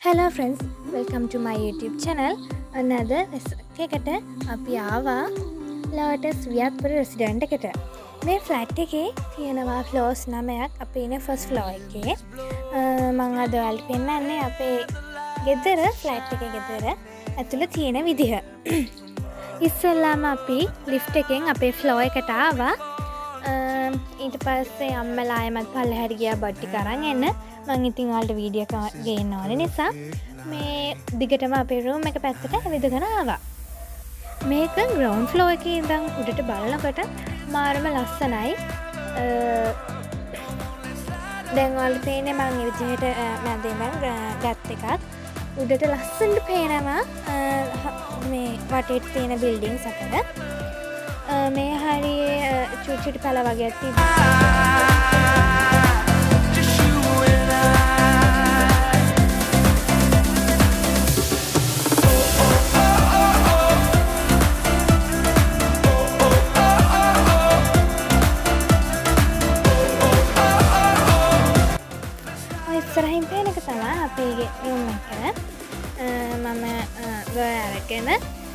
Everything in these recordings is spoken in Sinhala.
Hello friends, welcome to my YouTube channel. Another එකට අපි ආවා Lotus වියත්පුර රෙසිඩන්ට් එකට. මේ ෆ්ලැට් එකේ තියෙනවා ෆ්ලෝර්ස් 9ක්. අපි ඉන්නේ ෆස්ට් ෆ්ලෝර් එකේ. මම අද ඔයාලට පෙන්නන්නේ අපේ ගෙදර ෆ්ලැට් එකේ ගෙදර ඇතුළේ තියෙන විදිහ. ඉස්සෙල්ලාම අපි ලිෆ්ට් එකෙන් අපේ ෆ්ලෝර් එකට ආවා. ඊට පස්සේ අම්මලා ආයෙමත් පල්ලෙහාට ගියා බඩ් ටික අරන් එන්න. මං ඉතින් ඔයාලට වීඩියෝ එක ගේන්න ඕනේ නිසා මේ දිගටම අපේ රූම් එක පැත්තට ඇවිදගෙන ආවා. මේක ග්‍රවුන්ඩ් ෆ්ලෝර් එකේ ඉඳන් උඩට බලනකොට මාරම ලස්සනයි. දැන් ඔයාලට පේන්නේ මං මේ විදිහට මැදින් ගත් එකක්. උඩට ලස්සනට පේනවා මේ වටේට තියෙන බිල්ඩින්ග්ස් අතර. මේ හරිය චුටි පළ වගේ තිබ්බා. ඉස්සරහින් පේන එක තමයි අපේ රූම් එක. මම ගොය අරගෙන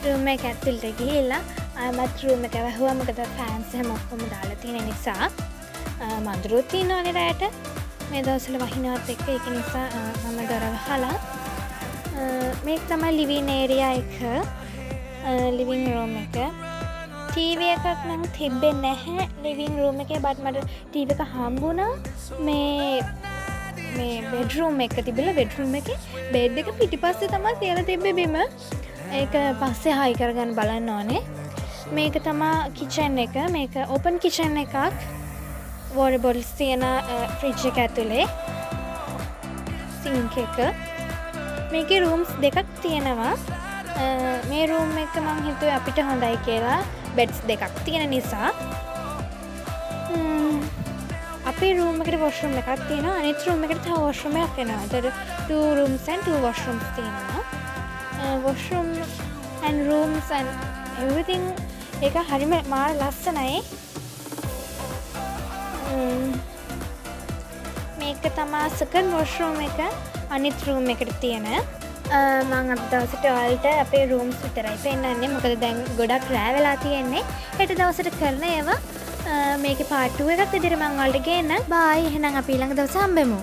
රූම් එක ඇතුළට ගිහිල්ලා ආයෙමත් රූම් එක වැහුවා. මොකද ෆෑන්ස් හැම ඔක්කොම දාලා තියෙන නිසා. මඳුරුත් තියෙනවනේ රැට. මේ දවස්වල වහිනවත් එක්ක ඒක නිසා මම දොර වහලා මේක තමයි ලිවිං ඒරියා එක. ලිවිං රූම් එක. ටීවී එකක් නම් තිබෙන්නේ නැහැ ලිවිං රූම් එකේ. බට් මට ටීවී එක හම්බුණා මේ බෙඩ්රූම් එක තිබිලා. බෙඩ්රූම් එකේ බෙඩ් එක පිටිපස්සේ තමයි තියලා තිබ්බේ බිම. ඒක පස්සේ හයි කරගන්න බලන්න ඕනේ. මේක තමයි කිචන් එක. මේක ඕපන් කිචන් එකක්. වෝටර් බොටල්ස් තියෙන ෆ්‍රිජ් එක ඇතුලේ. සින්ක් එක. මේකේ රූම්ස් දෙකක් තියෙනවා. මේ රූම් එක මං හිතුවේ අපිට හොඳයි කියලා. බෙඩ්ස් දෙකක් තියෙන නිසා. අපේ රූම් එකට වොෂ්රූම් එකක් තියෙනවා. අනිත් රූම් එකට තව වොෂ්රූම් එකක් එනවා. ඒතර 2 rooms and 2 washrooms තියෙනවා. washroom and rooms and everything එක හරිම මාර ලස්සනයි. මේක තමයි second washroom එක අනිත් රූම් එකට තියෙන. මම අද දවසට ඔයාලට අපේ රූම්ස් විතරයි පෙන්නන්නේ. මොකද දැන් ගොඩක් රෑ වෙලා තියෙන්නේ. හෙට දවසට කරන ඒවා මේකේ part 2 එකක් විදිහට මම ඔයාලට ගේන්න. බයි. එහෙනම් අපි ඊළඟ දවසේ හම්බෙමු.